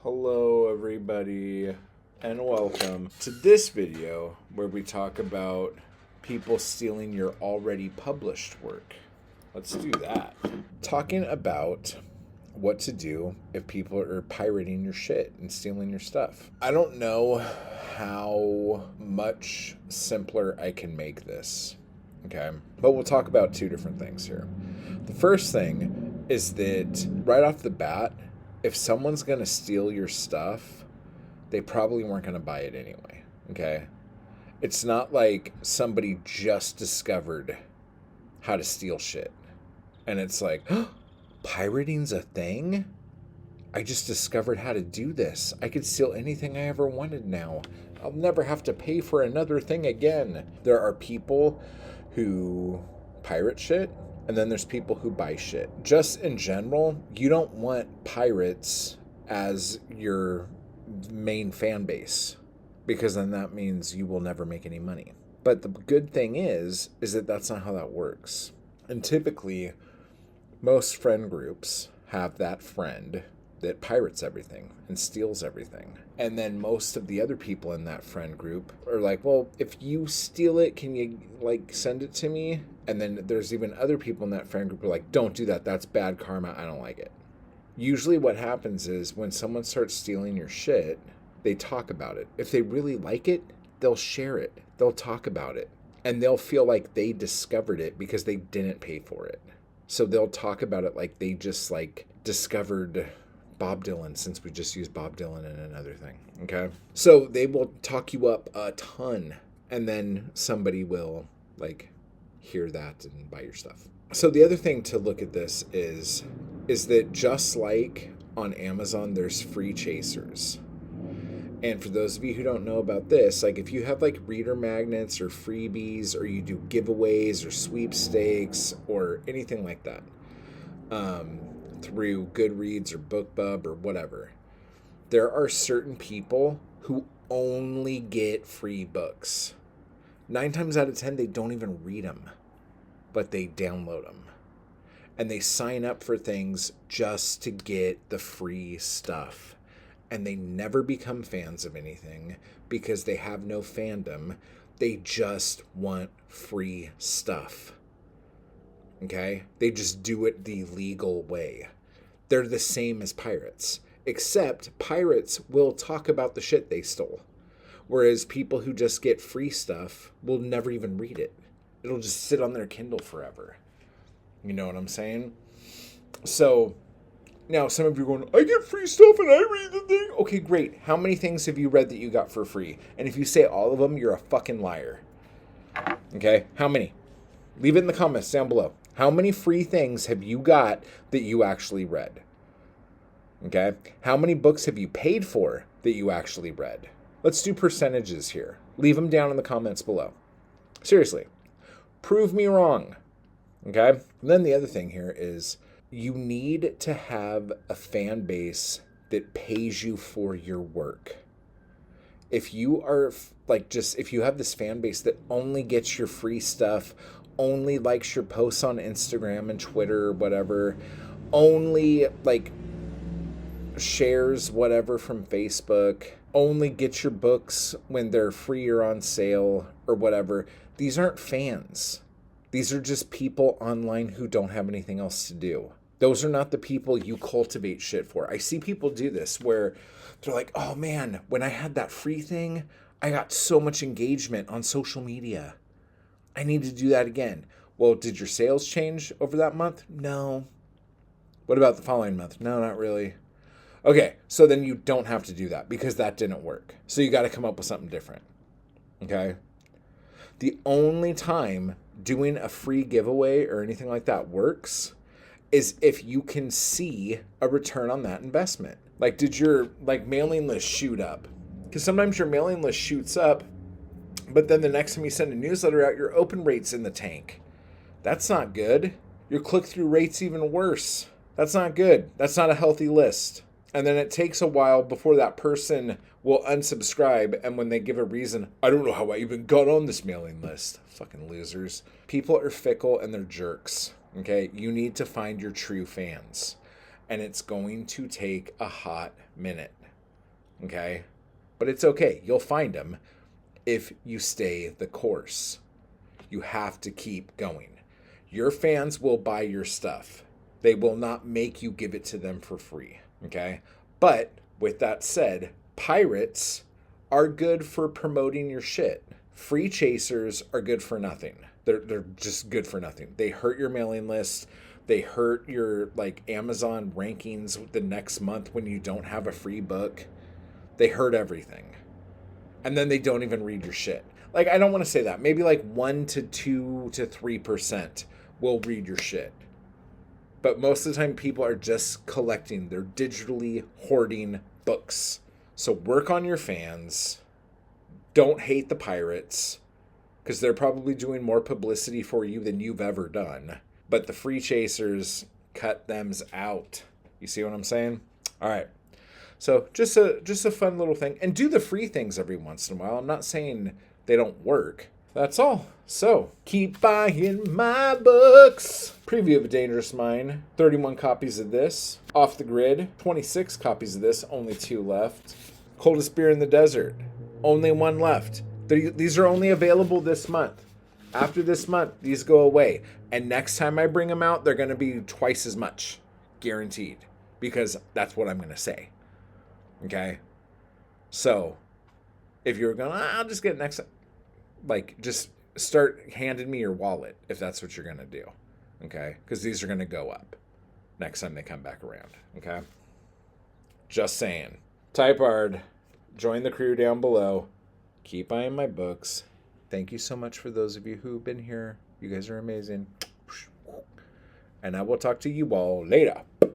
Hello everybody and welcome to this video where we talk about people stealing your already published work. Let's do that. Talking about what to do if people are pirating your shit and stealing your stuff. I don't know how much simpler I can make this, okay? But we'll talk about two different things here. The first thing is that right off the bat, if someone's going to steal your stuff, they probably weren't going to buy it anyway, okay? It's not like somebody just discovered how to steal shit. And it's like, oh, pirating's a thing? I just discovered how to do this. I could steal anything I ever wanted now. I'll never have to pay for another thing again. There are people who pirate shit, and then there's people who buy shit. Just in general, you don't want pirates as your main fan base, because then that means you will never make any money. But the good thing is that that's not how that works. And typically, most friend groups have that friend that pirates everything and steals everything. And then most of the other people in that friend group are like, well, if you steal it, can you send it to me? And then there's even other people in that friend group who are like, don't do that. That's bad karma. I don't like it. Usually what happens is when someone starts stealing your shit, they talk about it. If they really like it, they'll share it. They'll talk about it. And they'll feel like they discovered it because they didn't pay for it. So they'll talk about it like they just discovered Bob Dylan, since we just used Bob Dylan in another thing, okay? So they will talk you up a ton, and then somebody will hear that and buy your stuff. So the other thing to look at this is that just like on Amazon, there's free chasers. And for those of you who don't know about this, if you have reader magnets or freebies, or you do giveaways or sweepstakes or anything like that, through Goodreads or BookBub or whatever, there are certain people who only get free books. 9 times out of 10, they don't even read them, but they download them. And they sign up for things just to get the free stuff. And they never become fans of anything because they have no fandom. They just want free stuff. Okay? They just do it the legal way. They're the same as pirates, except pirates will talk about the shit they stole. Whereas people who just get free stuff will never even read it. It'll just sit on their Kindle forever. You know what I'm saying? So now some of you are going, I get free stuff and I read the thing. Okay, great. How many things have you read that you got for free? And if you say all of them, you're a fucking liar. Okay? How many? Leave it in the comments down below. How many free things have you got that you actually read? Okay? How many books have you paid for that you actually read? Let's do percentages here. Leave them down in the comments below. Seriously. Prove me wrong. Okay? And then the other thing here is you need to have a fan base that pays you for your work. If you are if you have this fan base that only gets your free stuff, only likes your posts on Instagram and Twitter or whatever, only shares whatever from Facebook, only gets your books when they're free or on sale or whatever, these aren't fans. These are just people online who don't have anything else to do. Those are not the people you cultivate shit for. I see people do this where they're like, oh man, when I had that free thing, I got so much engagement on social media. I need to do that again. Well, did your sales change over that month? No. What about the following month? No, not really. Okay, so then you don't have to do that because that didn't work. So you got to come up with something different. Okay? The only time doing a free giveaway or anything like that works is if you can see a return on that investment. Did your mailing list shoot up? Because sometimes your mailing list shoots up, but then the next time you send a newsletter out, your open rate's in the tank. That's not good. Your click-through rate's even worse. That's not good. That's not a healthy list. And then it takes a while before that person will unsubscribe, and when they give a reason, I don't know how I even got on this mailing list. Fucking losers. People are fickle and they're jerks. Okay? You need to find your true fans. And it's going to take a hot minute. okay? But it's okay. You'll find them if you stay the course. You have to keep going. Your fans will buy your stuff. They will not make you give it to them for free, okay? But with that said, pirates are good for promoting your shit. Free chasers are good for nothing. They're just good for nothing. They hurt your mailing list. They hurt your like Amazon rankings the next month when you don't have a free book. They hurt everything. And then they don't even read your shit. Like, I don't want to say that. Maybe like 1 to 2 to 3% will read your shit. But most of the time, people are just collecting. They're digitally hoarding books. So work on your fans. Don't hate the pirates, because they're probably doing more publicity for you than you've ever done. But the free chasers, cut thems out. You see what I'm saying? All right. So just a fun little thing. And do the free things every once in a while. I'm not saying they don't work. That's all. So keep buying my books. Preview of A Dangerous Mind. 31 copies of this. Off the Grid. 26 copies of this. Only 2 left. Coldest Beer in the Desert. Only 1 left. These are only available this month. After this month, these go away. And next time I bring them out, they're going to be twice as much. Guaranteed. Because that's what I'm going to say. Okay? So, if you're going, I'll just get it next time. Like, just start handing me your wallet if that's what you're going to do. Okay? Because these are going to go up next time they come back around. Okay? Just saying. Type hard. Join the crew down below. Keep buying my books. Thank you so much for those of you who've been here. You guys are amazing. And I will talk to you all later.